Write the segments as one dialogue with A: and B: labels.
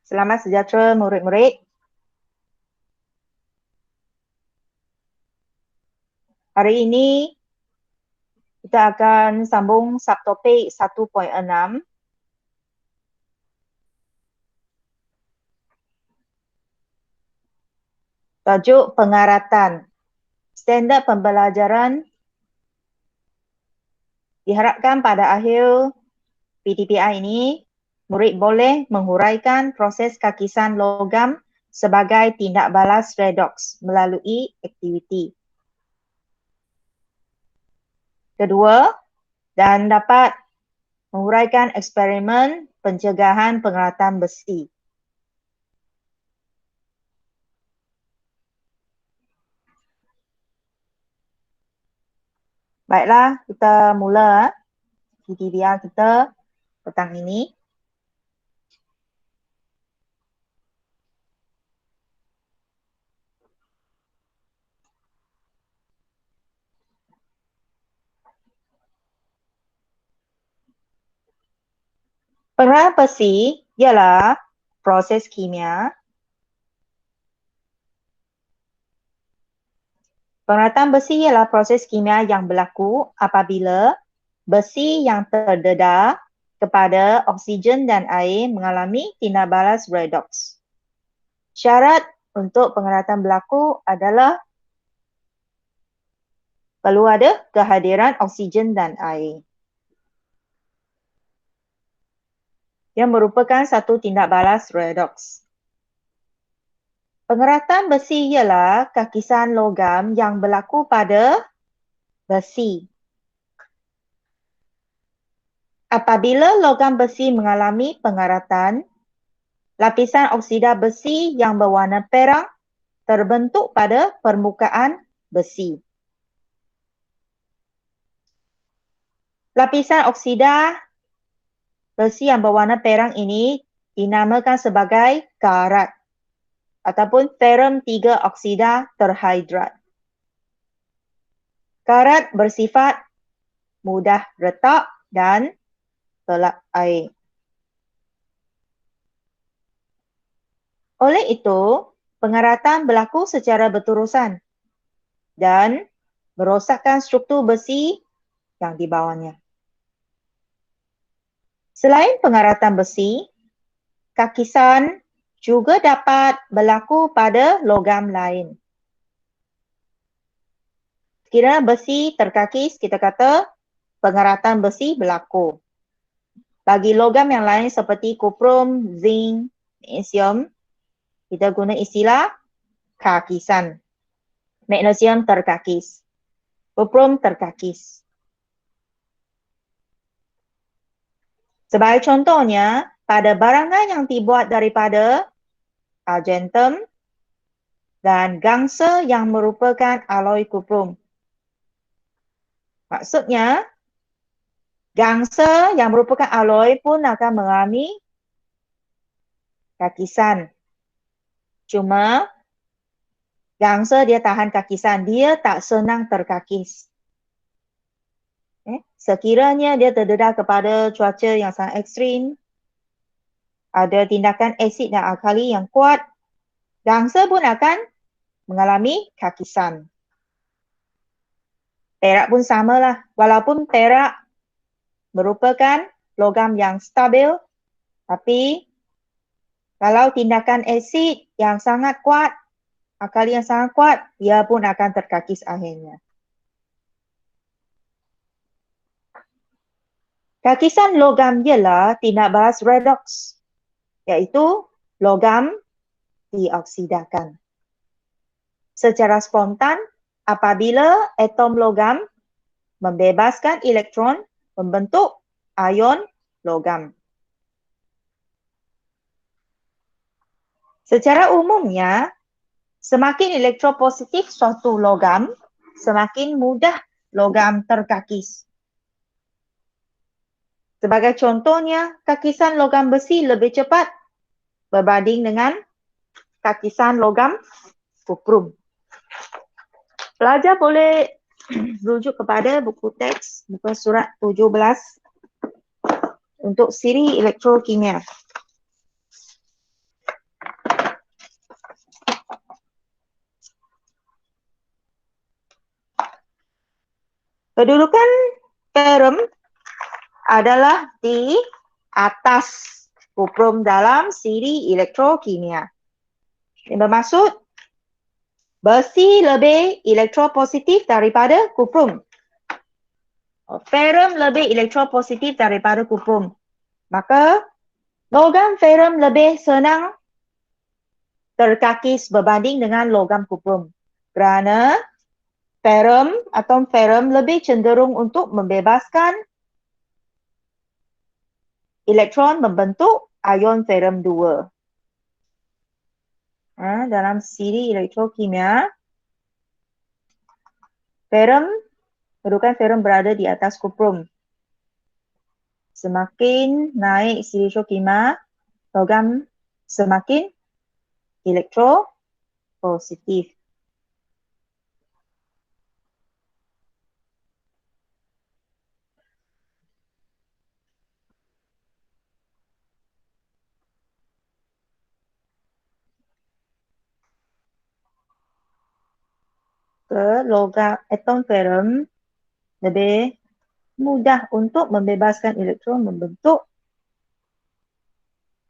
A: Selamat sejahtera murid-murid. Hari ini kita akan sambung subtopik 1.6. Tajuk pengaratan. Standard pembelajaran diharapkan pada akhir PTPI ini, murid boleh menghuraikan proses kakisan logam sebagai tindak balas redoks melalui aktiviti. Kedua, dan dapat menghuraikan eksperimen pencegahan pengaratan besi. Baiklah, kita mula PTPI kita petang ini. Pengaratan besi ialah proses kimia. Pengaratan besi ialah proses kimia yang berlaku apabila besi yang terdedah kepada oksigen dan air mengalami tindak balas redoks. Syarat untuk pengaratan berlaku adalah perlu ada kehadiran oksigen dan air. Yang merupakan satu tindak balas redoks. Pengaratan besi ialah kakisan logam yang berlaku pada besi. Apabila logam besi mengalami pengaratan, lapisan oksida besi yang berwarna perak terbentuk pada permukaan besi. Lapisan oksida besi yang berwarna perak ini dinamakan sebagai karat ataupun ferrum 3 oksida terhidrat. Karat bersifat mudah retak dan telap air. Oleh itu, pengaratan berlaku secara berterusan dan merosakkan struktur besi yang di bawahnya. Selain pengaratan besi, kakisan juga dapat berlaku pada logam lain. Sekiranya besi terkakis, kita kata pengaratan besi berlaku. Bagi logam yang lain seperti kuprum, zinc, magnesium, kita guna istilah kakisan. Magnesium terkakis. Kuprum terkakis. Sebagai contohnya, pada barangan yang dibuat daripada argentum dan gangsa yang merupakan aloi kuprum. Maksudnya, gangsa yang merupakan aloi pun akan mengalami kakisan. Cuma, gangsa dia tahan kakisan, dia tak senang terkakis. Sekiranya dia terdedah kepada cuaca yang sangat ekstrim, ada tindakan asid dan alkali yang kuat, gangsa pun akan mengalami kakisan. Perak pun samalah. Walaupun perak merupakan logam yang stabil, tapi kalau tindakan asid yang sangat kuat, alkali yang sangat kuat, dia pun akan terkakis akhirnya. Kakisan logam ialah tindak balas redoks, iaitu logam dioksidakan secara spontan apabila atom logam membebaskan elektron membentuk ion logam. Secara umumnya, semakin elektropositif suatu logam, semakin mudah logam terkakis. Sebagai contohnya, kakisan logam besi lebih cepat berbanding dengan kakisan logam kuprum. Pelajar boleh rujuk kepada buku teks muka surat 17 untuk siri elektrokimia. Kedudukan ferrum adalah di atas kuprum dalam siri elektrokimia. Ini bermaksud besi lebih elektropositif daripada kuprum. Ferrum lebih elektropositif daripada kuprum. Maka logam ferrum lebih senang terkakis berbanding dengan logam kuprum. Kerana ferrum, atom ferrum lebih cenderung untuk membebaskan elektron membentuk ion ferrum 2. Dalam siri elektrokimia, ferrum, kedudukan ferrum berada di atas kuprum. Semakin naik siri elektrokimia, logam semakin elektropositif. Logam atom ferrum lebih mudah untuk membebaskan elektron membentuk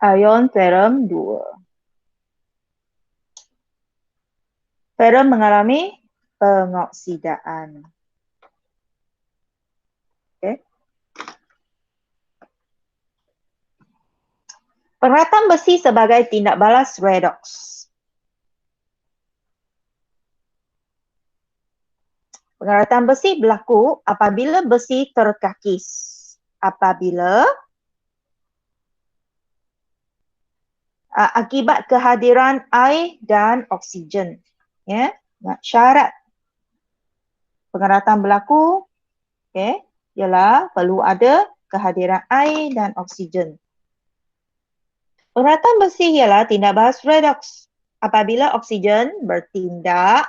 A: ion ferrum 2. Ferrum mengalami pengoksidaan. Okay. Pengeratan besi sebagai tindak balas redox. Pengeratan besi berlaku apabila besi terkakis. Apabila akibat kehadiran air dan oksigen. Ya, syarat pengeratan berlaku ialah perlu ada kehadiran air dan oksigen. Pengeratan besi ialah tindak balas redox apabila oksigen bertindak,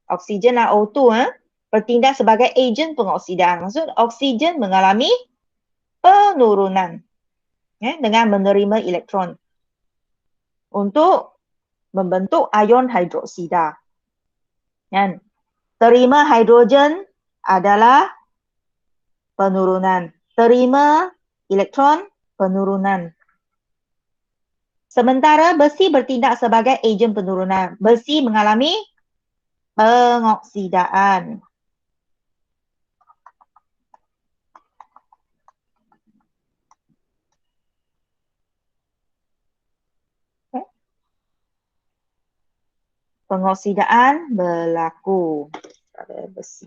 A: oksigen lah O2 bertindak sebagai ejen pengoksidan. Maksud oksigen mengalami penurunan dengan menerima elektron untuk membentuk ion hidroksida. Kan? Terima hidrogen adalah penurunan. Terima elektron, penurunan. Sementara besi bertindak sebagai ejen penurunan. Besi mengalami pengoksidaan. Pengoksidaan berlaku pada besi.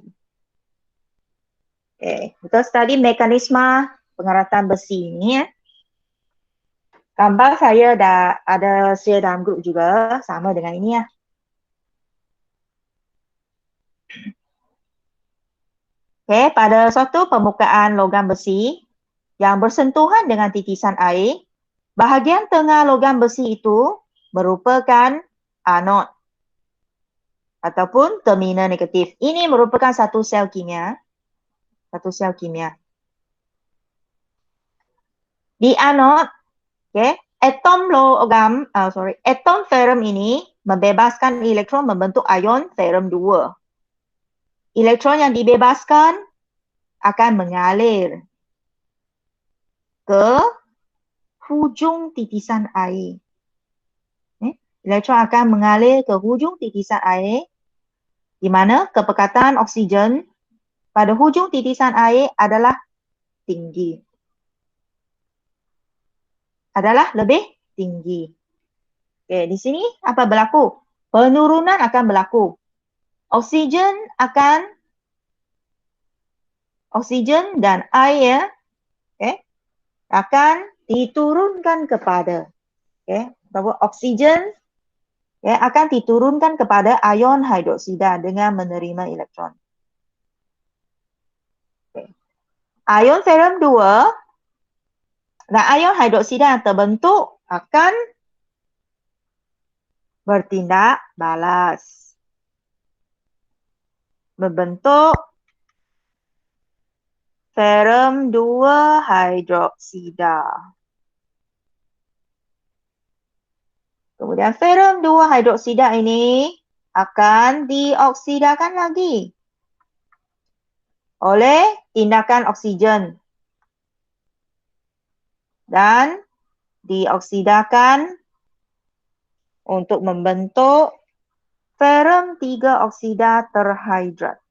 A: Kita study mekanisme pengeratan besi ni. Gambar saya dah ada share dalam grup juga, sama dengan ini ya. Pada suatu permukaan logam besi yang bersentuhan dengan titisan air, bahagian tengah logam besi itu merupakan anod ataupun terminal negatif. Ini merupakan satu sel kimia. Di anod, atom ferrum ini membebaskan elektron membentuk ion ferrum 2. Elektron yang dibebaskan akan mengalir ke hujung titisan air. Elektron akan mengalir ke hujung titisan air di mana kepekatan oksigen pada hujung titisan air adalah tinggi. Adalah lebih tinggi. Di sini apa berlaku? Penurunan akan berlaku. Oksigen dan air akan diturunkan kepada oksigen akan diturunkan kepada ion hidroksida dengan menerima elektron. Ion ferrum 2 dan ion hidroksida yang terbentuk akan bertindak balas. Membentuk ferrum 2 hidroksida. Kemudian ferrum 2 hidroksida ini akan dioksidakan lagi oleh tindakan oksigen dan dioksidakan untuk membentuk ferrum 3 oksida terhidrat.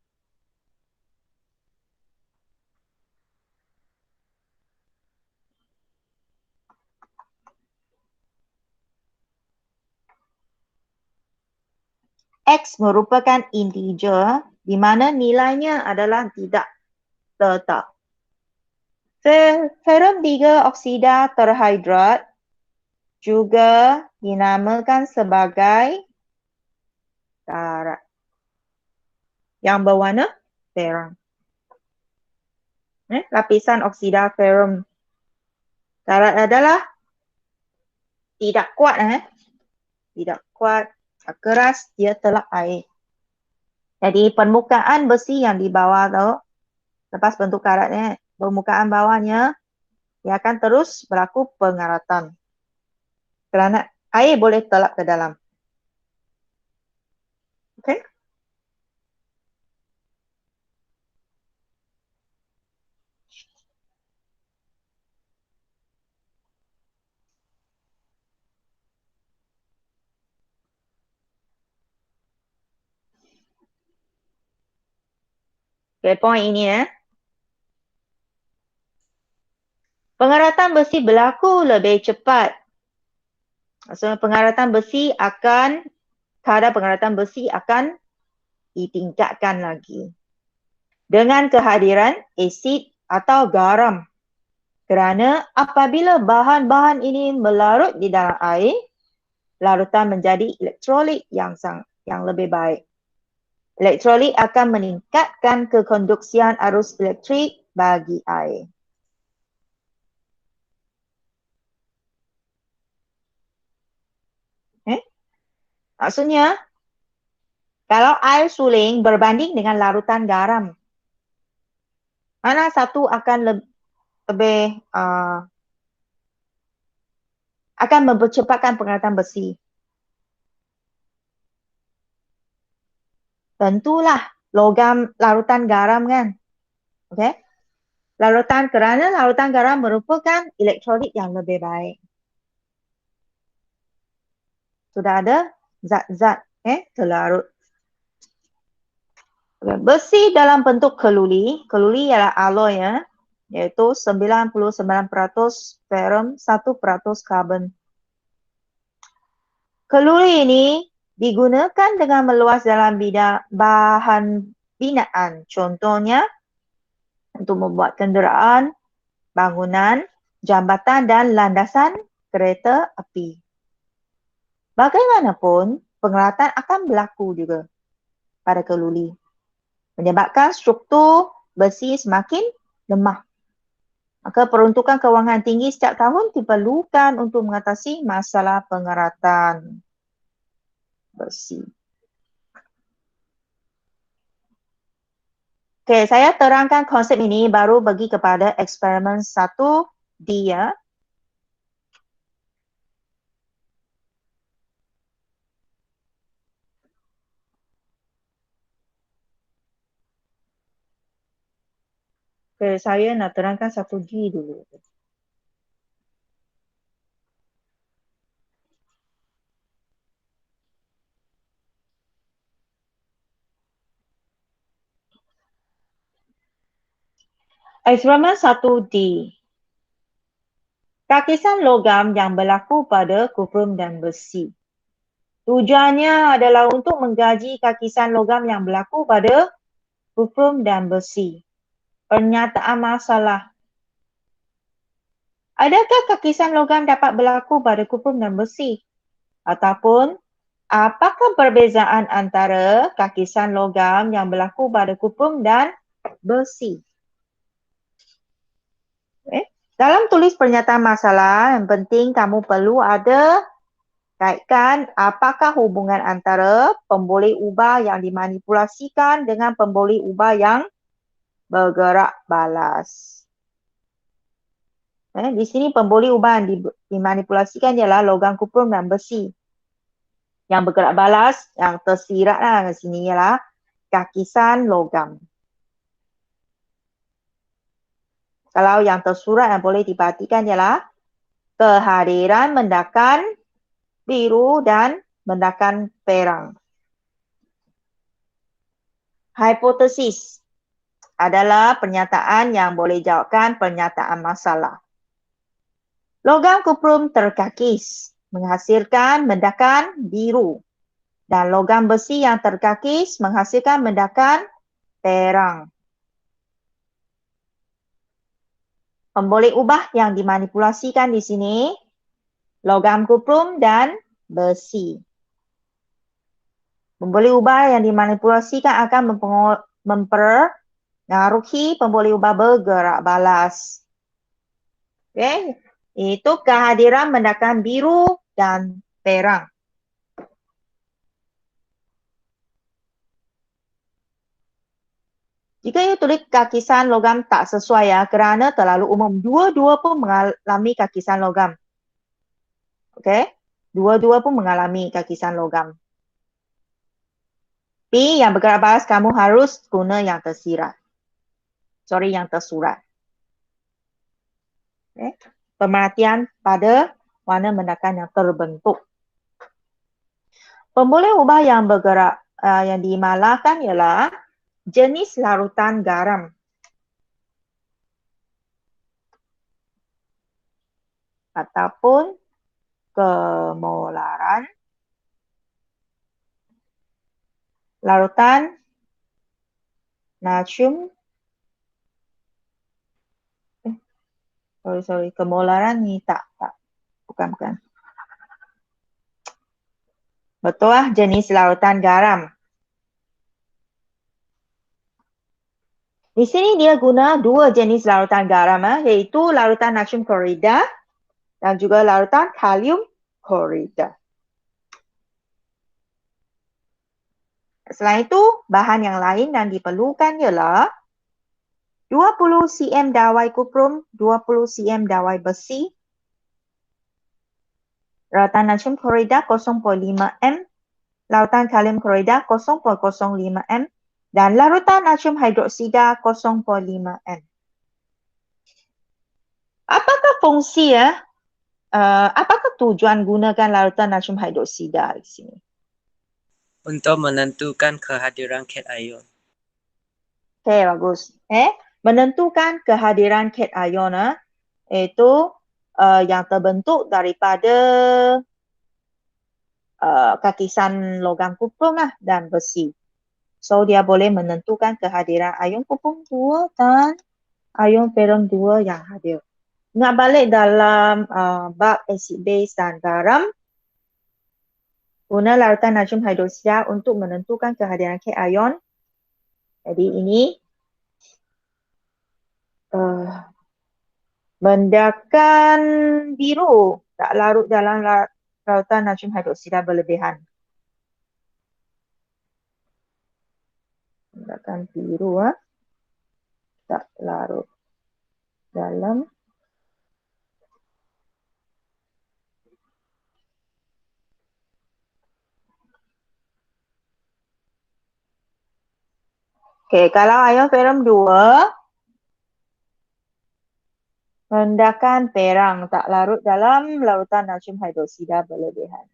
A: X merupakan integer di mana nilainya adalah tidak tetap. Ferrum 3 oksida terhidrat juga dinamakan sebagai karat yang berwarna terang. Lapisan oksida ferrum. Karat adalah tidak kuat, tidak kuat, keras, dia telap air. Jadi permukaan besi yang di bawah tu, lepas bentuk karatnya, permukaan bawahnya, dia akan terus berlaku pengaratan. Kerana air boleh telap ke dalam. Okay? Okay, point ini pengaratan besi berlaku lebih cepat. Maksudnya pengaratan besi akan, kadar pengaratan besi akan ditingkatkan lagi dengan kehadiran asid atau garam. Kerana apabila bahan-bahan ini melarut di dalam air, larutan menjadi elektrolit yang lebih baik. Elektrolit akan meningkatkan kekonduksian arus elektrik bagi air. Maksudnya, kalau air suling berbanding dengan larutan garam, mana satu akan lebih akan mempercepatkan pengaratan besi? Tentulah logam larutan garam kan. Okay? Kerana larutan garam merupakan elektrolit yang lebih baik. Sudah ada zat-zat terlarut. Besi dalam bentuk keluli ialah alloy iaitu 99% ferrum, 1% karbon. Keluli ini digunakan dengan meluas dalam bidang bahan binaan. Contohnya untuk membuat kenderaan, bangunan, jambatan dan landasan kereta api. Bagaimanapun, pengelatan akan berlaku juga pada keluli, menyebabkan struktur besi semakin lemah. Maka peruntukan kewangan tinggi setiap tahun diperlukan untuk mengatasi masalah pengeratan besi. Okey, saya terangkan konsep ini baru bagi kepada eksperimen 1D ya. Okey, saya nak terangkan 1G dulu. Eksperimen 1D. Kakisan logam yang berlaku pada kuprum dan besi. Tujuannya adalah untuk mengkaji kakisan logam yang berlaku pada kuprum dan besi. Pernyataan masalah. Adakah kakisan logam dapat berlaku pada kuprum dan besi? Ataupun apakah perbezaan antara kakisan logam yang berlaku pada kuprum dan besi? Dalam tulis pernyataan masalah, yang penting kamu perlu ada kaitkan apakah hubungan antara pemboleh ubah yang dimanipulasikan dengan pemboleh ubah yang bergerak balas. Di sini pemboleh ubah yang dimanipulasikan ialah logam kuprum dan besi. Yang bergerak balas, yang tersirat di sini ialah kakisan logam. Kalau yang tersurat yang boleh diperhatikan ialah kehadiran mendakan biru dan mendakan perang. Hipotesis adalah pernyataan yang boleh jawabkan pernyataan masalah. Logam kuprum terkakis menghasilkan mendakan biru dan logam besi yang terkakis menghasilkan mendakan perang. Pemboleh ubah yang dimanipulasikan di sini, logam kuprum dan besi. Pemboleh ubah yang dimanipulasikan akan mempengaruhi pemboleh ubah bergerak balas. Okay. Itu kehadiran mendakan biru dan perang. Jika you tulis kakisan logam tak sesuai ya, kerana terlalu umum. Dua-dua pun mengalami kakisan logam. Okey? Dua-dua pun mengalami kakisan logam. Tapi yang bergerak balas kamu harus guna yang tersirat. Sorry, yang tersurat. Okay? Pemerhatian pada warna mendakan yang terbentuk. Pemboleh ubah yang bergerak yang dimalahkan ialah jenis larutan garam. Ataupun kemolaran larutan natrium kemolaran ni tak bukan betul lah, jenis larutan garam. Di sini dia guna dua jenis larutan garam, iaitu larutan natrium klorida dan juga larutan kalium klorida. Selain itu, bahan yang lain yang diperlukan ialah 20 cm dawai kuprum, 20 cm dawai besi, larutan natrium klorida 0.5 m, larutan kalium klorida 0.05 m, dan larutan natrium hidroksida 0.5 m. Apakah fungsi apakah tujuan gunakan larutan natrium hidroksida di sini?
B: Untuk menentukan kehadiran cation.
A: Okey, bagus. Menentukan kehadiran cation iaitu yang terbentuk daripada kakisan logam kuprum lah dan besi. So dia boleh menentukan kehadiran ion kuprum 2 dan ion ferrum 2 yang hadir. Nak balik dalam bab acid base dan garam, guna larutan natrium hidroksida untuk menentukan kehadiran cation. Jadi ini mendakan biru tak larut dalam larutan natrium hidroksida berlebihan. Mendakan biru tak larut dalam kalau ion ferrum 2 mendakan perang tak larut dalam larutan natrium hidroksida berlebihan.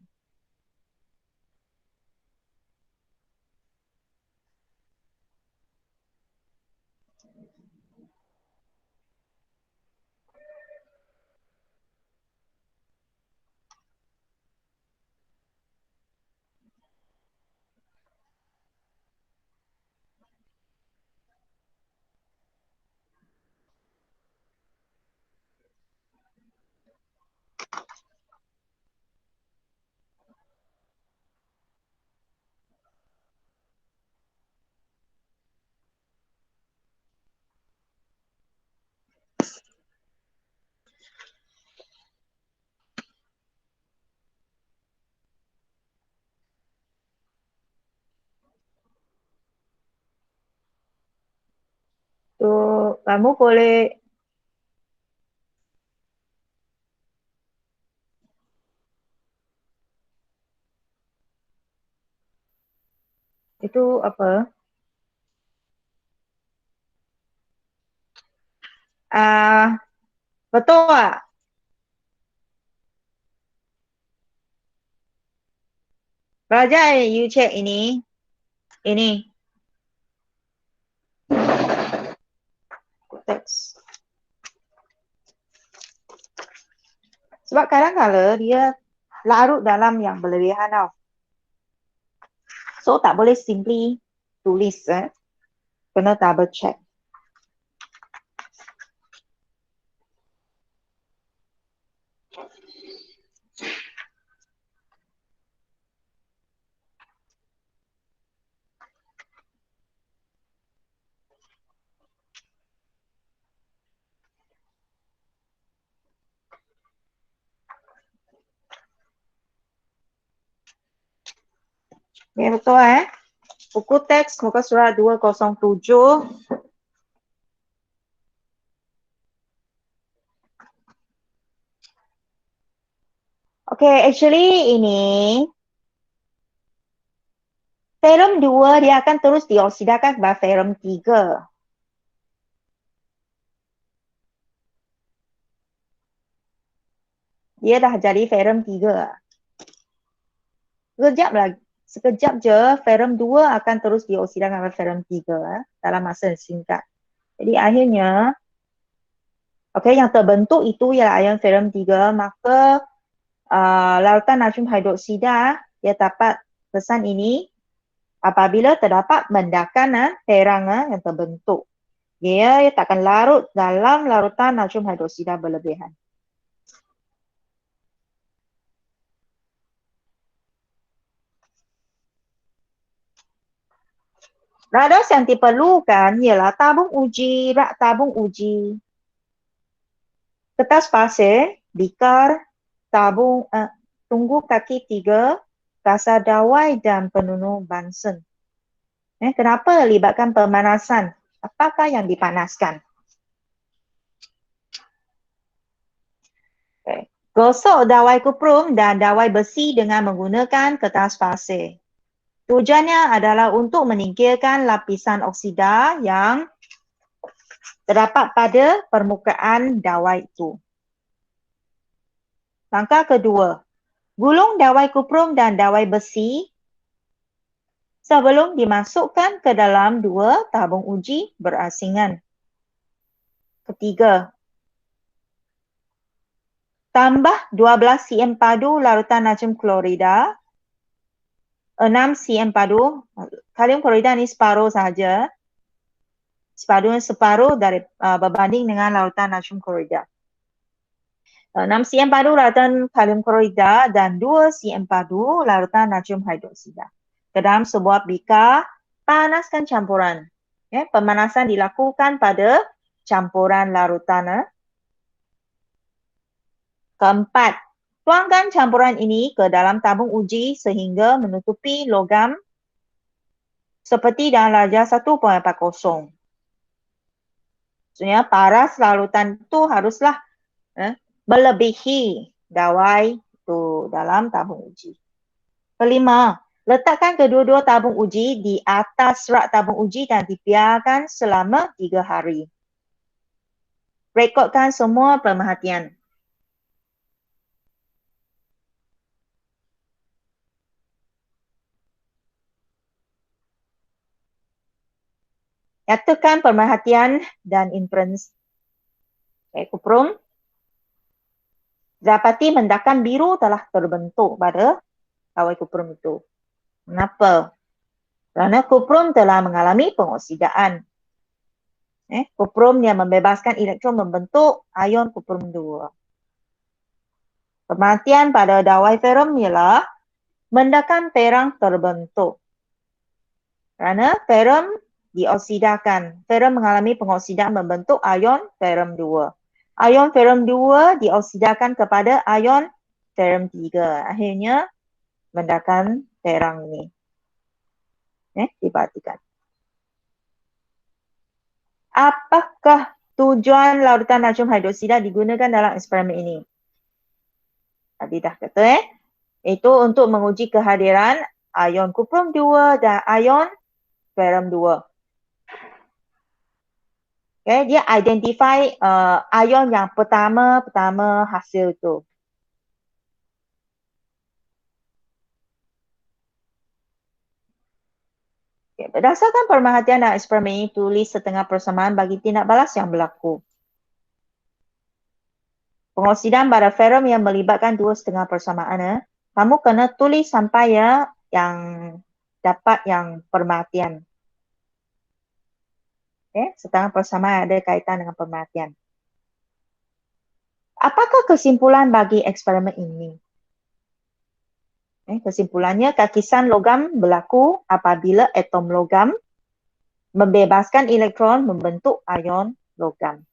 A: So, kamu boleh itu apa? Betul tak? Pelajar, you check ini. Ini. Teks. Sebab kadang-kadang dia larut dalam yang berlebihan tau. So, tak boleh simply tulis. Kena double check. Okay, betul Buku teks muka surat 207. Okay, actually ini ferrum 2 dia akan terus dioksidakan kepada ferrum 3. Dia dah jadi ferrum 3. Sekejap je ferrum 2 akan terus dioksidakan kepada ferrum 3 dalam masa singkat. Jadi akhirnya yang terbentuk itu ialah ion ferrum 3, maka larutan natrium hidroksida dia dapat pesan ini apabila terdapat mendakan terang yang terbentuk. Dia takkan larut dalam larutan natrium hidroksida berlebihan. Rados yang diperlukan ialah tabung uji, rak tabung uji, kertas pasir, bikar, tabung tunggu kaki 3, kasar dawai dan penunuh Bunsen. Kenapa libatkan pemanasan? Apakah yang dipanaskan? Gosok dawai kuprum dan dawai besi dengan menggunakan kertas pasir. Tujuannya adalah untuk menyingkirkan lapisan oksida yang terdapat pada permukaan dawai itu. Langkah kedua, gulung dawai kuprum dan dawai besi sebelum dimasukkan ke dalam 2 tabung uji berasingan. Ketiga, tambah 12 cm padu larutan natrium klorida, 6 cm padu, kalium klorida ni separuh sahaja. Separuh dari berbanding dengan lautan natrium klorida. 6 cm padu larutan kalium klorida dan 2 cm padu larutan natrium hidroksida. Ke dalam sebuah bikar, panaskan campuran. Pemanasan dilakukan pada campuran larutan. Keempat, tuangkan campuran ini ke dalam tabung uji sehingga menutupi logam seperti dalam darjah 1.40. Maksudnya paras larutan itu haruslah melebihi dawai itu dalam tabung uji. Kelima, letakkan kedua-dua tabung uji di atas rak tabung uji dan dibiarkan selama 3 hari. Rekodkan semua pemerhatian. Nyatakan pemerhatian dan inference. Kuprum. Dapati mendakan biru telah terbentuk pada dawai kuprum itu. Kenapa? Kerana kuprum telah mengalami pengoksidaan. Kuprum yang membebaskan elektron membentuk ion kuprum 2. Pemerhatian pada dawai ferrum ialah mendakan terang terbentuk. Kerana ferrum dioksidakan. Ferrum mengalami pengoksidaan membentuk ion ferrum 2. Ion ferrum 2 dioksidakan kepada ion ferrum 3. Akhirnya mendakan terang ini. Diperhatikan. Apakah tujuan larutan natrium hidroksida digunakan dalam eksperimen ini? Tadi dah kata itu untuk menguji kehadiran ion kuprum 2 dan ion ferrum 2. Okay, dia identify ion yang pertama hasil tu. Okay, berdasarkan pemerhatian dan eksperimen ini, tulis setengah persamaan bagi tindak balas yang berlaku. Pengoksidan pada ferum yang melibatkan 2,5 persamaan. Kamu kena tulis sampai ya yang dapat yang pemerhatian. Okay, setengah persamaan ada kaitan dengan pemerhatian. Apakah kesimpulan bagi eksperimen ini? Kesimpulannya, kakisan logam berlaku apabila atom logam membebaskan elektron membentuk ion logam.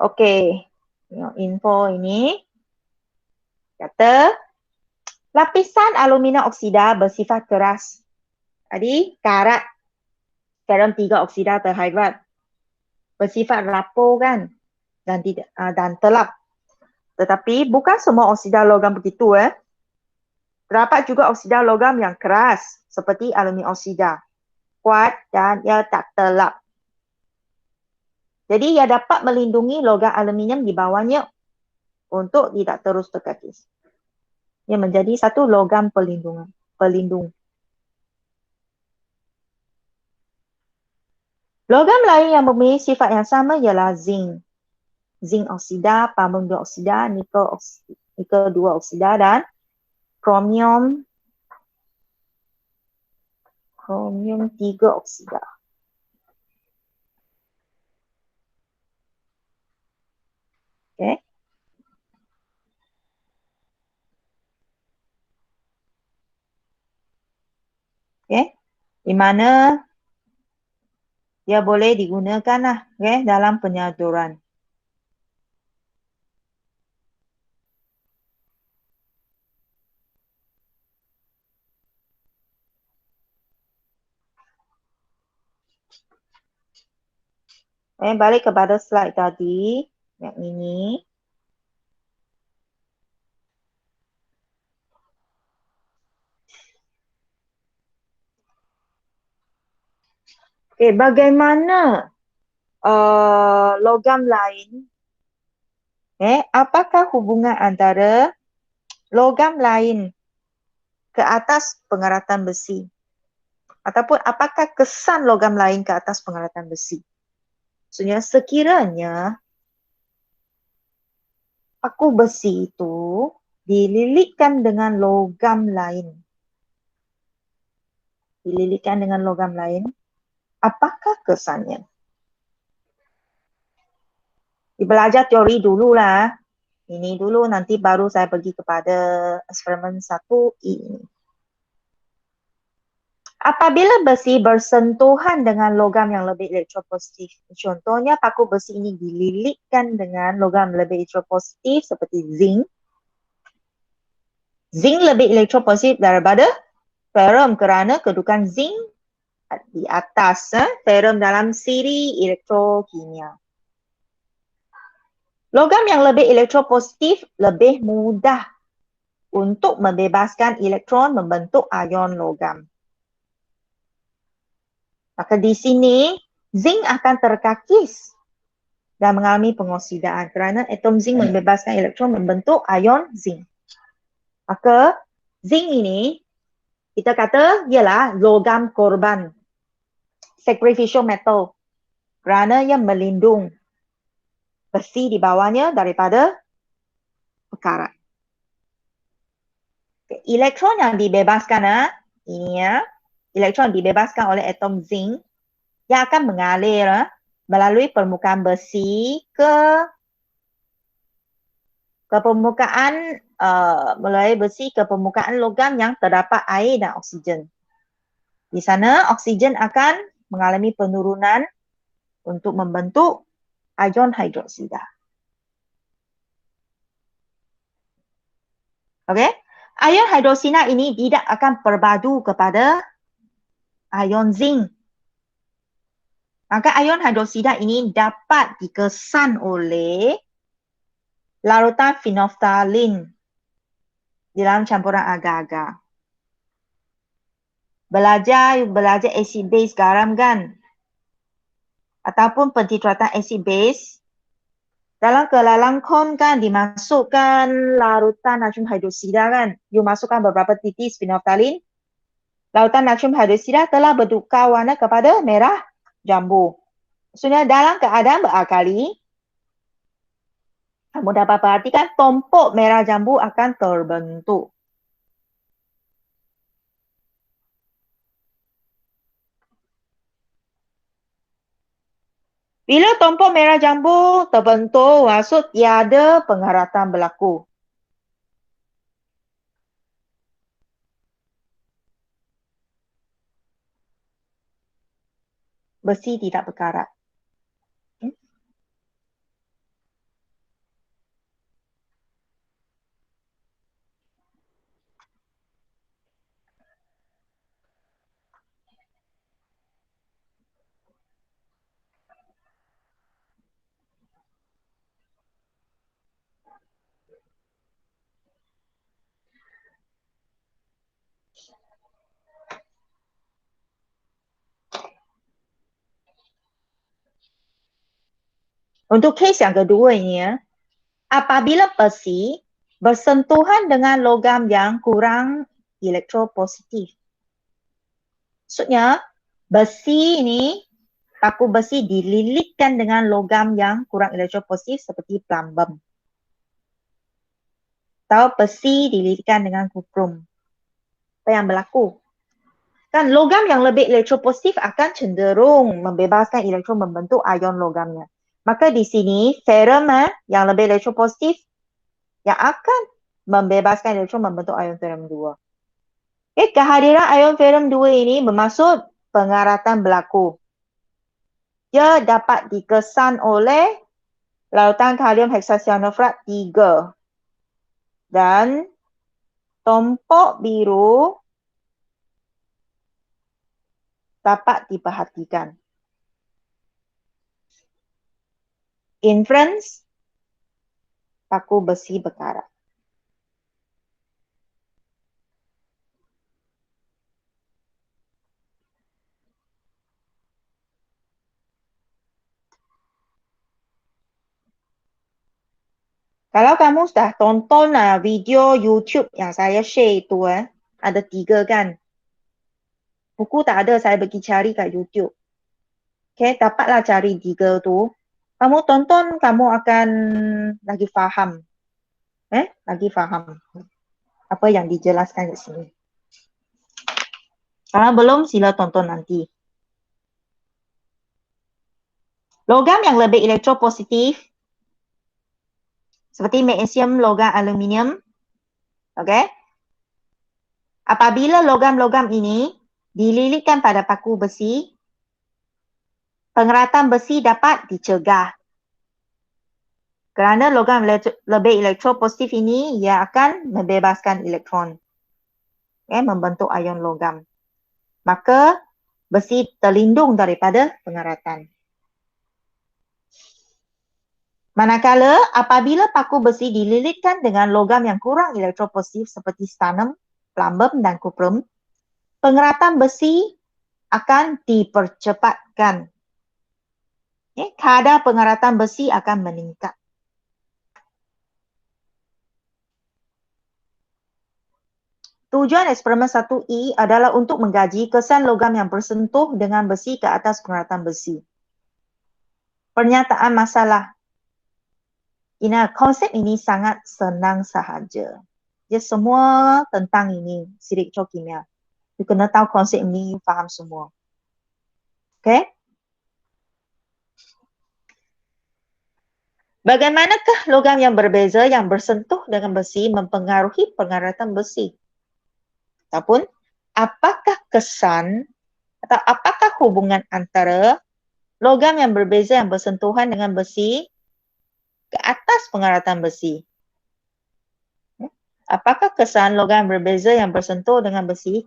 A: Okey, info ini kata lapisan alumina oksida bersifat keras. Tadi karat ferum 3 oksida terhidrat bersifat rapuh kan dan telap. Tetapi bukan semua oksida logam begitu. Terdapat juga oksida logam yang keras seperti alumina oksida, kuat dan ia tak telap. Jadi ia dapat melindungi logam aluminium di bawahnya untuk tidak terus terkikis. Ia menjadi satu logam pelindung. Logam lain yang memiliki sifat yang sama ialah zinc. Zinc oksida, pamung dioksida, nikel 2 oksida dan kromium 3 oksida. Okay. Okay. Di mana dia boleh digunakan lah, okay, dalam penyaduran. Balik kepada slide tadi, yang ini. Okay, bagaimana logam lain? Apakah hubungan antara logam lain ke atas pengeratan besi? Ataupun apakah kesan logam lain ke atas pengeratan besi? Maksudnya sekiranya paku besi itu dililitkan dengan logam lain. Apakah kesannya? Belajar teori dululah. Ini dulu, nanti baru saya pergi kepada eksperimen 1E ini. Apabila besi bersentuhan dengan logam yang lebih elektropositif, contohnya paku besi ini dililitkan dengan logam lebih elektropositif seperti zinc. Zinc lebih elektropositif daripada ferum kerana kedudukan zinc di atas ferum dalam siri elektrokimia. Logam yang lebih elektropositif lebih mudah untuk membebaskan elektron membentuk ion logam. Maka di sini zinc akan terkakis dan mengalami pengoksidaan kerana atom zinc membebaskan elektron membentuk ion zinc. Maka zinc ini kita kata ialah logam korban, sacrificial metal, kerana ia melindung besi di bawahnya daripada pekarat. Elektron yang dibebaskan ini elektron dibebaskan oleh atom zinc yang akan mengalir melalui permukaan besi ke permukaan logam yang terdapat air dan oksigen. Di sana oksigen akan mengalami penurunan untuk membentuk ion hidroksida. Okey? Ion hidroksida ini tidak akan berbadu kepada ion zinc. Maka ion hidroksida ini dapat dikesan oleh larutan phenolphthalein dalam campuran agar-agar. Belajar acid base garam kan? Ataupun pentitratan acid base. Dalam kelalangkon kan dimasukkan larutan natrium hidroksida kan. You masukkan beberapa titik phenolphthalein. Lautan natrium hidroksida telah bertukar warna kepada merah jambu. Maksudnya dalam keadaan beralkali, kamu dapat perhatikan tompok merah jambu akan terbentuk. Bila tompok merah jambu terbentuk, maksud tiada pengeratan berlaku. Besi tidak berkarat. Untuk kes yang kedua ini ya, apabila besi bersentuhan dengan logam yang kurang elektropositif. Maksudnya, besi ini, paku besi dililitkan dengan logam yang kurang elektropositif seperti plumbum. Atau besi dililitkan dengan kuprum. Apa yang berlaku? Kan logam yang lebih elektropositif akan cenderung membebaskan elektron membentuk ion logamnya. Maka di sini ferrum yang lebih elektropositif yang akan membebaskan elektron membentuk ion ferrum 2. Okay, kehadiran ion ferrum 2 ini bermaksud pengaratan berlaku. Dia dapat dikesan oleh lautan kalium heksacyanofrat 3. Dan tompok biru dapat diperhatikan. Inference, paku besi berkarat. Kalau kamu sudah tonton video YouTube yang saya share itu, ada 3 kan. Buku tak ada, saya pergi cari kat YouTube. Okay, dapatlah cari 3 tu. Kamu tonton, kamu akan lagi faham. Lagi faham apa yang dijelaskan di sini. Kalau belum, sila tonton nanti. Logam yang lebih elektropositif seperti magnesium, logam aluminium. Okay? Apabila logam-logam ini dililitkan pada paku besi, pengeratan besi dapat dicegah. Kerana logam lebih elektropositif ini, ia akan membebaskan elektron. Membentuk ion logam. Maka, besi terlindung daripada pengeratan. Manakala, apabila paku besi dililitkan dengan logam yang kurang elektropositif seperti stannum, plumbum dan kuprum, pengeratan besi akan dipercepatkan. Kadar pengeratan besi akan meningkat. Tujuan eksperimen 1E adalah untuk mengkaji kesan logam yang bersentuh dengan besi ke atas pengeratan besi. Pernyataan masalah. Konsep ini sangat senang sahaja. Dia semua tentang ini, elektro-kimia. You kena tahu konsep ini, you faham semua. Okay? Bagaimanakah logam yang berbeza yang bersentuh dengan besi mempengaruhi pengeratan besi? Ataupun, apakah kesan atau apakah hubungan antara logam yang berbeza yang bersentuhan dengan besi ke atas pengeratan besi? Apakah kesan logam berbeza yang bersentuh dengan besi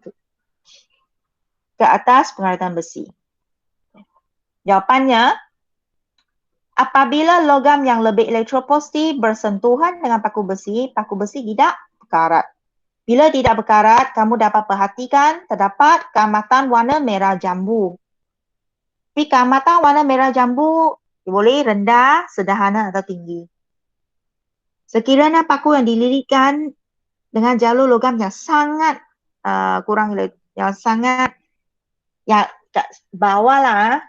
A: ke atas pengeratan besi? Jawapannya, apabila logam yang lebih elektropositif bersentuhan dengan paku besi tidak berkarat. Bila tidak berkarat, kamu dapat perhatikan terdapat keamatan warna merah jambu. Tapi keamatan warna merah jambu boleh rendah, sederhana atau tinggi. Sekiranya paku yang dililitkan dengan jalur logam yang sangat yang sangat kat bawah lah,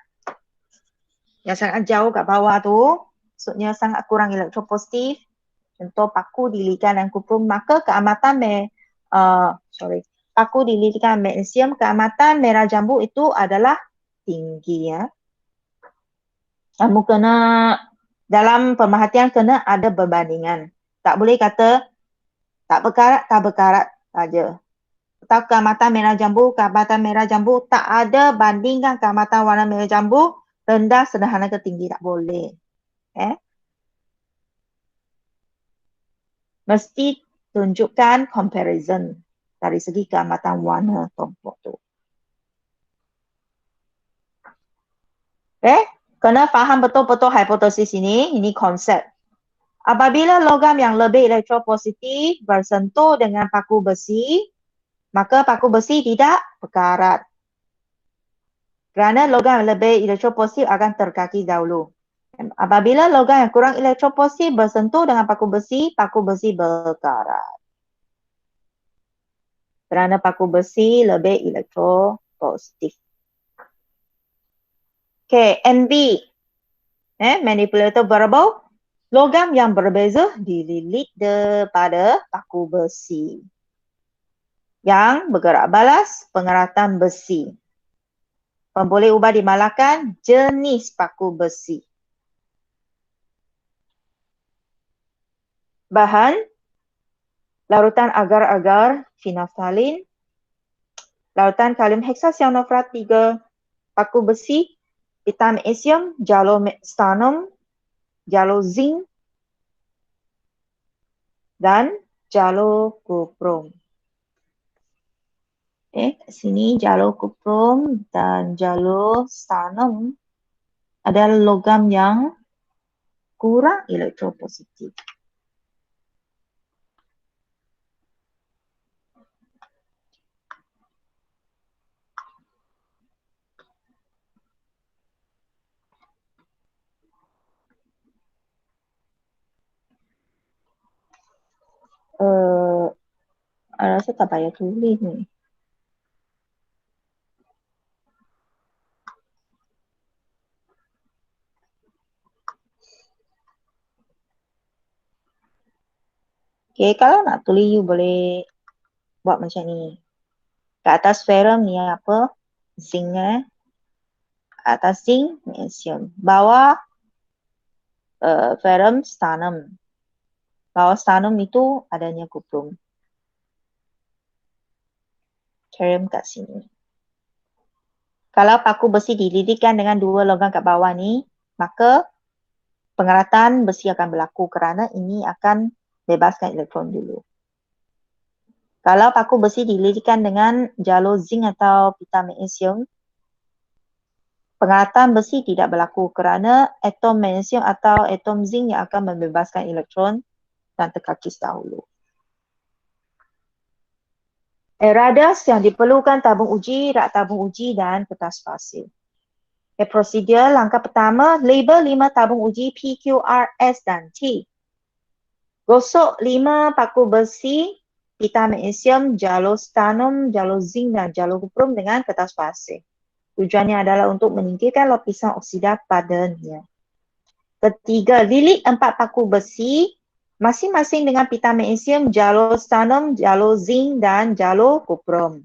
A: yang sangat jauh kat bawah tu, maksudnya sangat kurang elektropositif, contoh paku dililitkan dengan kuprum, maka keamatan paku dililitkan magnesium, keamatan merah jambu itu adalah tinggi ya. Kamu kena dalam pemerhatian kena ada perbandingan. Tak boleh kata tak berkarat saja. Atau keamatan merah jambu tak ada bandingkan keamatan warna merah jambu rendah, sederhana ke tinggi, tak boleh. Mesti tunjukkan comparison dari segi keamatan warna tombok tu. Kena faham betul-betul hipotesis ini konsep. Apabila logam yang lebih elektropositif bersentuh dengan paku besi, maka paku besi tidak berkarat. Kerana logam yang lebih elektropositif akan terkaki dahulu. Apabila logam yang kurang elektropositif bersentuh dengan paku besi berkarat. Kerana paku besi lebih elektropositif. Okay, NB. Manipulator variable. Logam yang berbeza dililit pada paku besi. Yang bergerak balas, pengeratan besi. Pemboleh ubah dimalahkan, jenis paku besi. Bahan, larutan agar-agar phenolphthalein, larutan kalium heksacyanofrat 3, paku besi, pita magnesium, jalostannum, jalozing, dan jalokuprom. Kat sini jalokuprom dan jalostannum adalah logam yang kurang elektropositif. Rasa tak payah tulis ni. Okay, kalau nak tulis you boleh buat macam ni. Kat atas ferrum ni apa? Zinc atas zinc, magnesium. Bawah ferrum stannum. Bawah stannum itu adanya kuprum. Cerium kat sini. Kalau paku besi dililitkan dengan dua logam kat bawah ni, maka pengeratan besi akan berlaku kerana ini akan bebaskan elektron dulu. Kalau paku besi dililitkan dengan jalur zinc atau pita magnesium, pengeratan besi tidak berlaku kerana atom magnesium atau atom zinc yang akan membebaskan elektron dan terkakis dahulu. Radas yang diperlukan tabung uji, rak tabung uji dan kertas fasil. Prosedur langkah pertama, label 5 tabung uji P, Q, R, S dan T. Gosok 5 paku besi, pita magnesium, jalostannum, jalozing dan jalokuprom dengan kertas fasil. Tujuannya adalah untuk menyingkirkan lapisan oksida padanya. Ketiga, lilit 4 paku besi, masing-masing dengan pita magnesium, jalostannum, jalozing dan jalokuprom.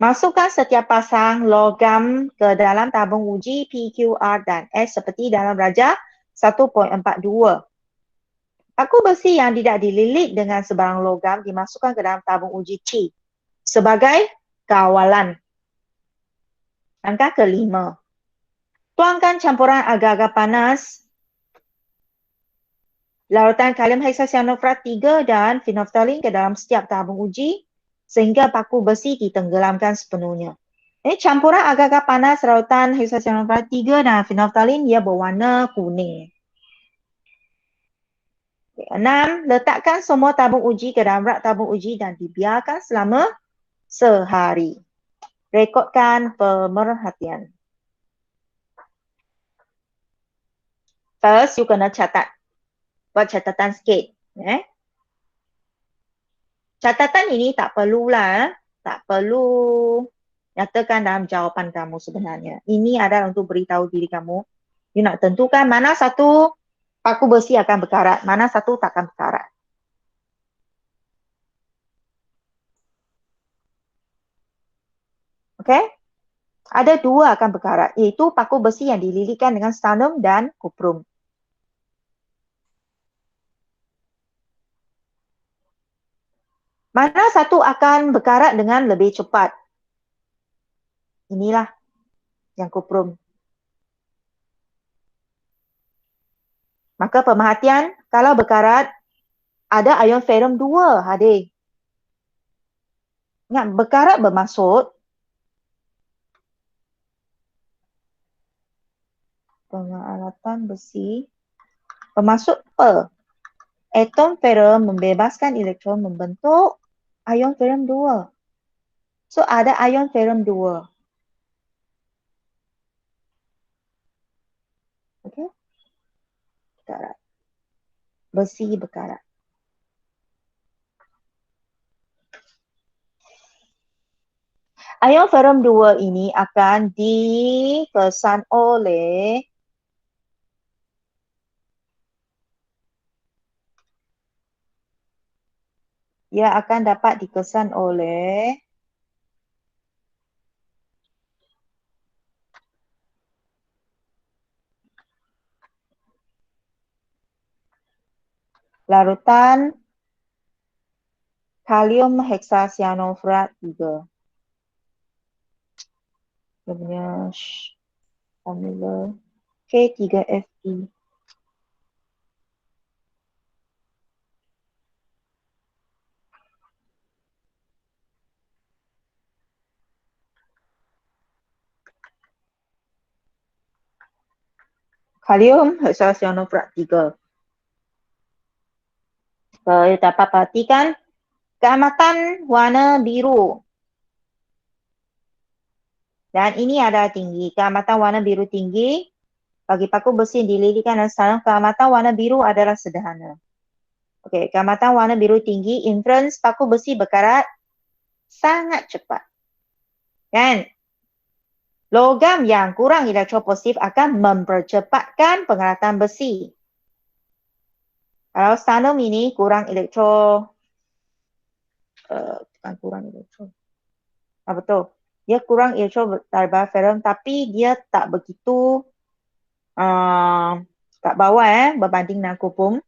A: Masukkan setiap pasang logam ke dalam tabung uji P, Q, R dan S seperti dalam rajah 1.42. Paku besi yang tidak dililit dengan sebarang logam dimasukkan ke dalam tabung uji T sebagai kawalan. Langkah kelima. Tuangkan campuran agar-agar panas larutan kalium heksacyanofrat 3 dan phenolphthalein ke dalam setiap tabung uji sehingga paku besi ditenggelamkan sepenuhnya. Campuran agar-agar panas larutan heksacyanofrat 3 dan phenolphthalein ia berwarna kuning. Okay, 6. Letakkan semua tabung uji ke dalam rak tabung uji dan dibiarkan selama sehari. Rekodkan pemerhatian. First, you kena catat. Buat catatan sikit. Catatan ini tak perlulah. Tak perlu nyatakan dalam jawapan kamu sebenarnya. Ini adalah untuk beritahu diri kamu. You nak tentukan mana satu paku besi akan berkarat, mana satu takkan berkarat. Okay? Ada dua akan berkarat, iaitu paku besi yang dililitkan dengan stannum dan kuprum. Mana satu akan berkarat dengan lebih cepat? Inilah yang kuprum. Maka pemerhatian, kalau berkarat, ada ion ferrum 2 hadir. Ingat, berkarat bermaksud pengalatan besi bermaksud apa? Atom ferrum membebaskan elektron membentuk ion ferrum 2. So, ada ion ferrum 2. Okay? Berkarat. Besi berkarat. Ion ferrum 2 ini akan dikesan oleh dapat dikesan oleh larutan kalium heksacyanofrat 3. Dia punya formula K3Fe. Kalium heksacyanofrat 3. Kita dapat perhatikan keamatan warna biru. Dan ini adalah tinggi. Keamatan warna biru tinggi. Bagi paku besi yang dililitkan dan stannum, keamatan warna biru adalah sederhana. Okey, keamatan warna biru tinggi, inference paku besi berkarat sangat cepat. Kan? Logam yang kurang elektropositif akan mempercepatkan pengeratan besi. Kalau stannum ini kurang elektro, bukan kurang elektro. Betul. Dia kurang elektro daripada ferrum, tapi dia tak begitu kat bawah berbanding dengan kuprum.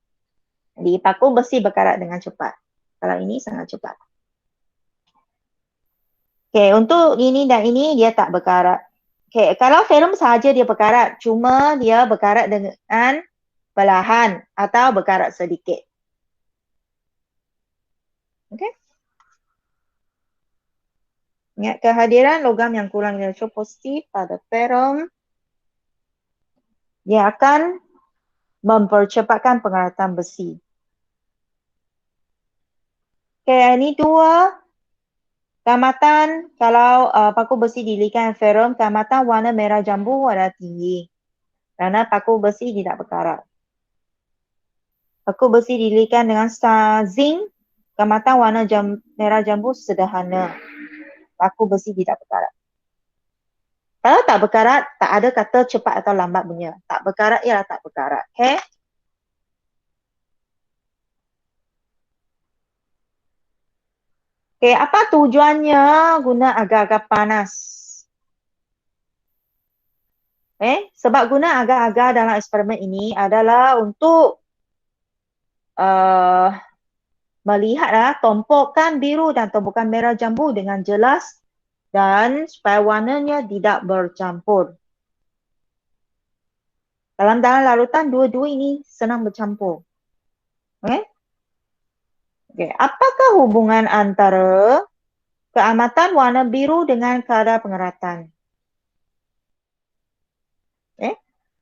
A: Jadi paku besi berkarat dengan cepat. Kalau ini sangat cepat. Okay, untuk ini dan ini dia tak berkarat. Okay, kalau ferrum sahaja dia berkarat, cuma dia berkarat dengan perlahan atau berkarat sedikit. Okay. Ingat, kehadiran logam yang kurang elektropositif pada ferrum, dia akan mempercepatkan pengeratan besi. Okay, ini dua keamatan kalau paku besi dililitkan ferrum, keamatan warna merah jambu adalah tinggi. Kerana paku besi tidak berkarat. Paku besi dililitkan dengan zinc, keamatan warna merah jambu sederhana. Paku besi tidak berkarat. Kalau tak berkarat, tak ada kata cepat atau lambat punya. Tak berkarat ialah tak berkarat. Okay? Okay, apa tujuannya guna agar-agar panas? Sebab guna agar-agar dalam eksperimen ini adalah untuk melihatlah tompokan biru dan tompokan merah jambu dengan jelas dan supaya warnanya tidak bercampur. Dalam larutan, dua-dua ini senang bercampur. Okay? Okay. Apakah hubungan antara keamatan warna biru dengan kadar pengeratan?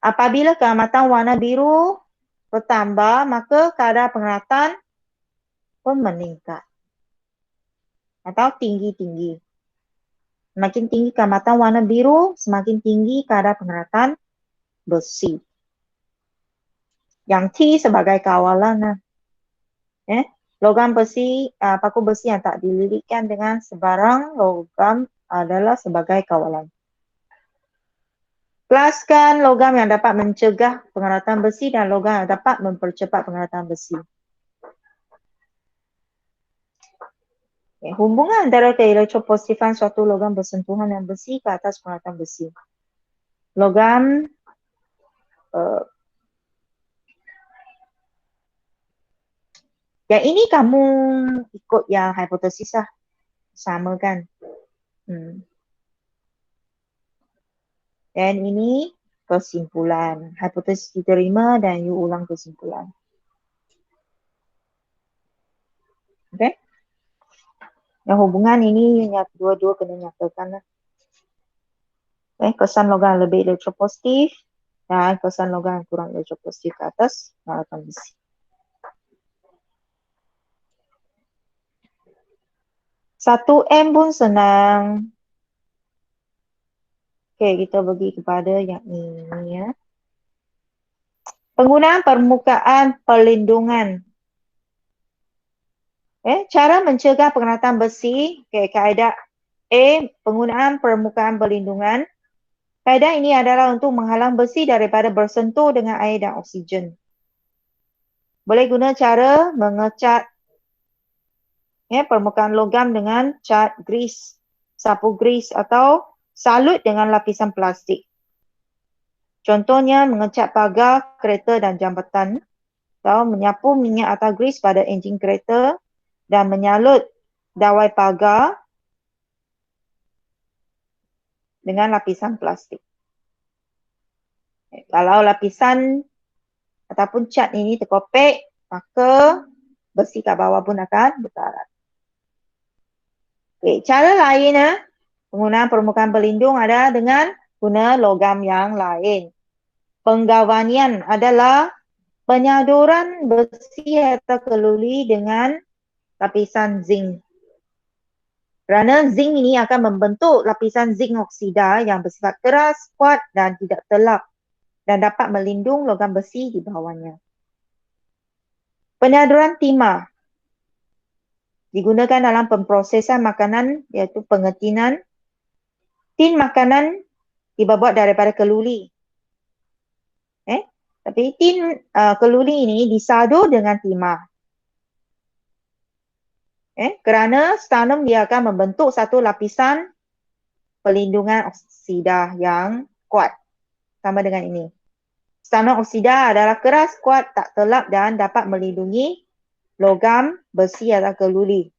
A: Apabila keamatan warna biru bertambah, maka kadar pengeratan pun meningkat. Atau tinggi-tinggi. Semakin tinggi keamatan warna biru, semakin tinggi kadar pengeratan besi. Yang T sebagai kawalan. Logam besi, paku besi yang tak dililitkan dengan sebarang logam adalah sebagai kawalan. Kelaskan logam yang dapat mencegah pengeratan besi dan logam yang dapat mempercepat pengeratan besi. Hubungan antara keelektropositifan suatu logam bersentuhan dengan besi ke atas pengeratan besi. Logam yang ini kamu ikut yang hipotesis lah. Sama kan? Dan ini kesimpulan. Hipotesis diterima dan you ulang kesimpulan. Okay? Yang hubungan ini dua-dua kena nyatakan lah. Okay? Kesan logam lebih elektropositif dan kesan logam yang kurang elektropositif ke atas pengeratan besi. 1M pun senang. Okey, kita pergi kepada yang ini ya. Penggunaan permukaan perlindungan. Cara mencegah pengeratan besi. Okey, kaedah A, penggunaan permukaan perlindungan. Kaedah ini adalah untuk menghalang besi daripada bersentuh dengan air dan oksigen. Boleh guna cara mengecat permukaan logam dengan cat grease, sapu grease atau salut dengan lapisan plastik. Contohnya mengecat pagar kereta dan jambatan atau menyapu minyak atau grease pada enjin kereta dan menyalut dawai pagar dengan lapisan plastik. Kalau lapisan ataupun cat ini terkopek, maka besi kat bawah pun akan berkarat. Okay, cara lain penggunaan permukaan pelindung ada dengan guna logam yang lain. Penggalvanian adalah penyaduran besi atau keluli dengan lapisan zinc. Kerana zinc ini akan membentuk lapisan zinc oksida yang bersifat keras, kuat dan tidak telap dan dapat melindung logam besi di bawahnya. Penyaduran timah digunakan dalam pemprosesan makanan iaitu pengetinan. Tin makanan dibuat daripada keluli. Tapi tin keluli ini disadu dengan timah. Kerana sternum dia akan membentuk satu lapisan pelindungan oksida yang kuat. Sama dengan ini. Sternum oksida adalah keras, kuat, tak telap dan dapat melindungi logam besi atau keluli.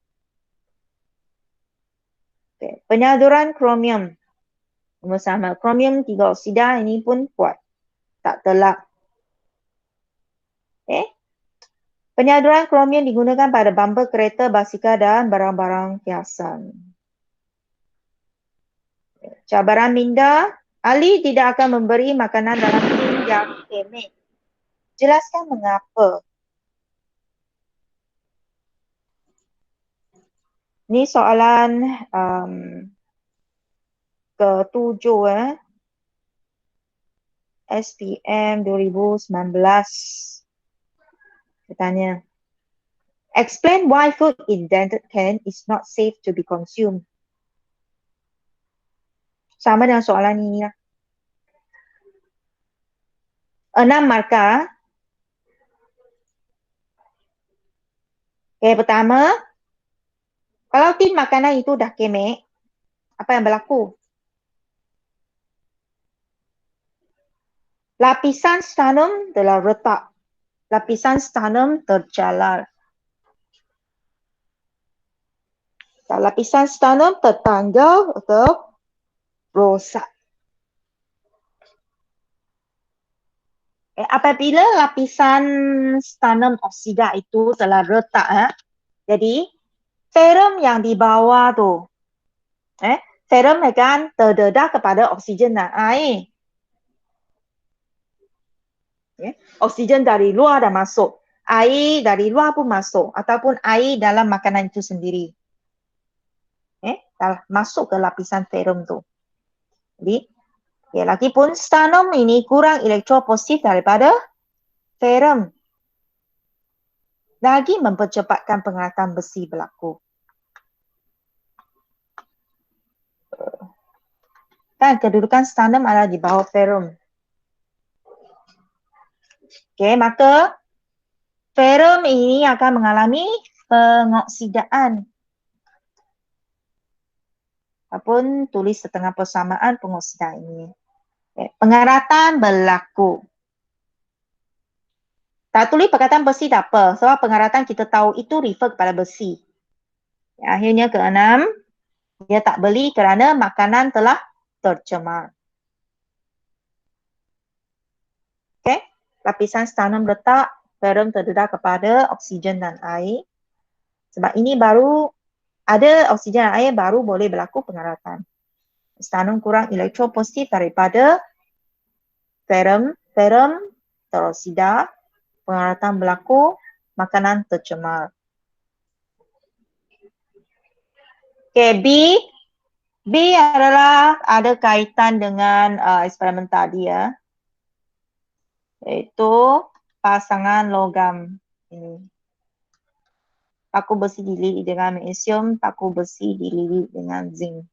A: Penyaduran kromium. Sama kromium 3 oksida ini pun kuat, tak telap. Penyaduran kromium digunakan pada bumper kereta, basikal dan barang-barang hiasan. Cabaran minda, ahli tidak akan memberi makanan dalam tin yang kemek. Jelaskan mengapa. Ini soalan ke-7 SPM 2019. Katanya, explain why food in dented can is not safe to be consumed. Sama dengan soalan ini lah. 6 markah. Okay, pertama, kalau tin makanan itu dah kemek, apa yang berlaku? Lapisan sternum telah retak. Lapisan sternum tercalar. Lapisan sternum tertanggal atau rosak. Apabila lapisan sternum oksida itu telah retak, jadi serum yang di bawah tu, serum akan terdedah kepada oksigen dan air. Oksigen dari luar dah masuk. Air dari luar pun masuk. Ataupun air dalam makanan itu sendiri. Dah masuk ke lapisan ferrum tu. Jadi, lagipun sternum ini kurang elektropositif daripada ferrum. Lagi mempercepatkan pengangkatan besi berlaku. Kan kedudukan sternum adalah di bawah ferrum. Maka ferrum ini akan mengalami pengoksidaan. Ataupun tulis setengah persamaan pengoksidaan ini. Pengaratan berlaku. Tak tulis perkataan besi tak apa. Sebab pengaratan kita tahu itu refer kepada besi. Akhirnya keenam, dia tak beli kerana makanan telah tercemar. Lapisan sternum letak, ferrum terdedah kepada oksigen dan air. Sebab ini baru ada oksigen dan air baru boleh berlaku pengaratan. Sternum kurang elektropositif daripada ferrum teroksida, pengaratan berlaku, makanan tercemar. B adalah ada kaitan dengan eksperimen tadi ya. Iaitu pasangan logam ini. Paku besi dililit dengan magnesium, paku besi dililit dengan zinc.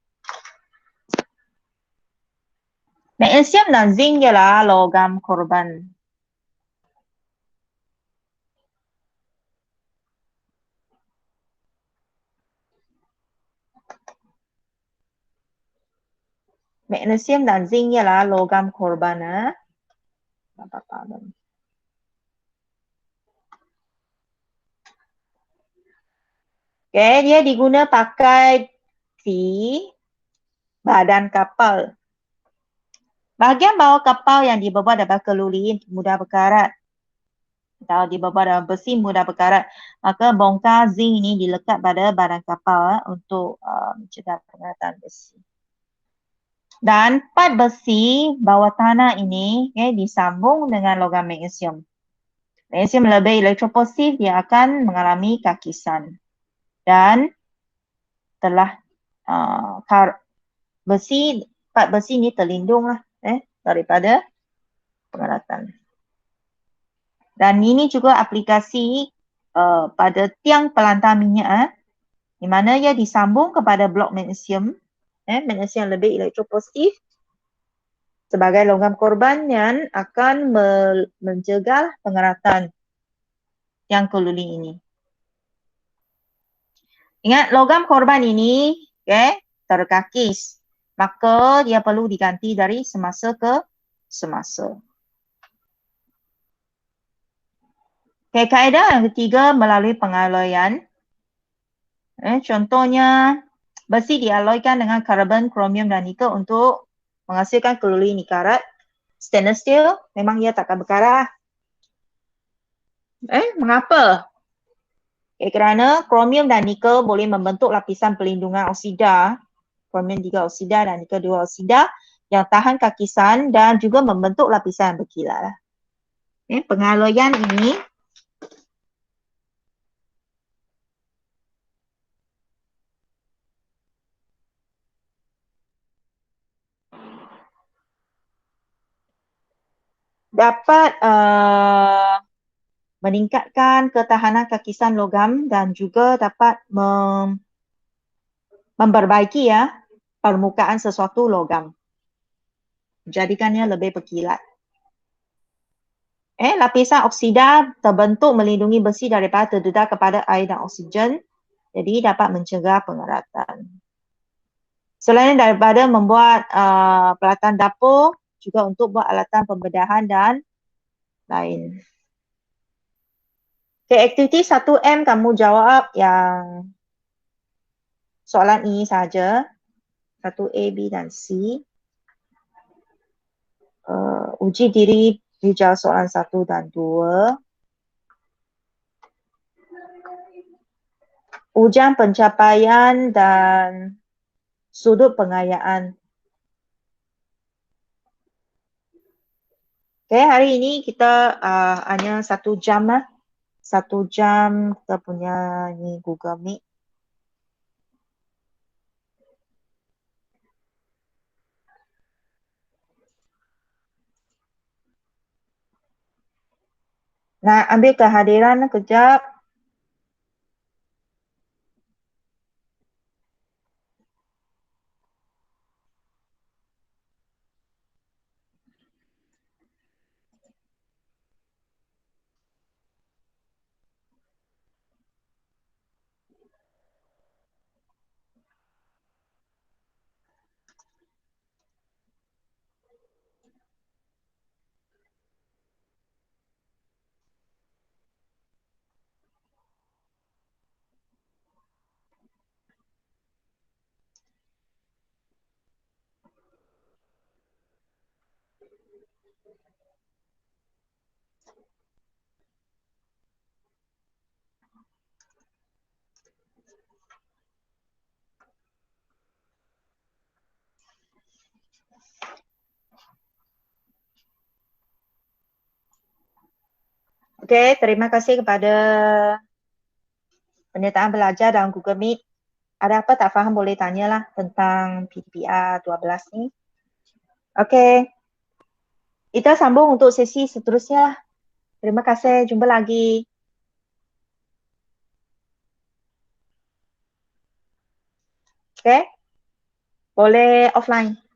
A: Magnesium dan zinc ialah logam korban. Magnesium dan zinc ialah logam korban. Dia diguna pakai di badan kapal. Bahagian bawah kapal yang dibuat daripada keluli mudah berkarat. Kalau dibuat dalam besi mudah berkarat, maka bongkar zinc ini dilekat pada badan kapal untuk mencegah pengaratan besi. Dan pad besi bawah tanah ini disambung dengan logam magnesium. Magnesium lebih elektropositif, dia akan mengalami kakisan. Dan telah pad besi ini terlindung daripada pengaratan. Dan ini juga aplikasi pada tiang pelantar minyak di mana ia disambung kepada blok magnesium. Magnesium lebih elektropositif sebagai logam korban yang akan mencegah pengaratan yang keluli ini. Ingat, logam korban ini terkakis. Maka dia perlu diganti dari semasa ke semasa. Kaedah yang ketiga melalui pengalloyan. Contohnya, besi dialloykan dengan karbon, kromium dan nikel untuk menghasilkan keluli nikarat. Stainless steel memang ia takkan berkarat. Mengapa? Kerana kromium dan nikel boleh membentuk lapisan pelindungan oksida, kromium 3 oksida dan nikel 2 oksida yang tahan kakisan dan juga membentuk lapisan yang berkilat. Pengalloyan ini dapat meningkatkan ketahanan kakisan logam dan juga dapat memperbaiki permukaan sesuatu logam. Menjadikannya lebih berkilat. Lapisan oksida terbentuk melindungi besi daripada terdedah kepada air dan oksigen. Jadi dapat mencegah pengaratan. Selain daripada membuat peralatan dapur, juga untuk buat alatan pembedahan dan lain. Aktiviti 1M kamu jawab yang soalan ini saja. 1A, B dan C. Uji diri dijawab soalan 1 dan 2. Ujian pencapaian dan sudut pengayaan. Okay, hari ini kita hanya 1 jam lah. 1 jam kita punya ni Google Meet. Nak ambil kehadiran kejap. Okay, terima kasih kepada penyertaan belajar dalam Google Meet. Ada apa tak faham boleh tanyalah tentang PDPR 12 ni. Okay, kita sambung untuk sesi seterusnya lah. Terima kasih, jumpa lagi. Okay, boleh offline.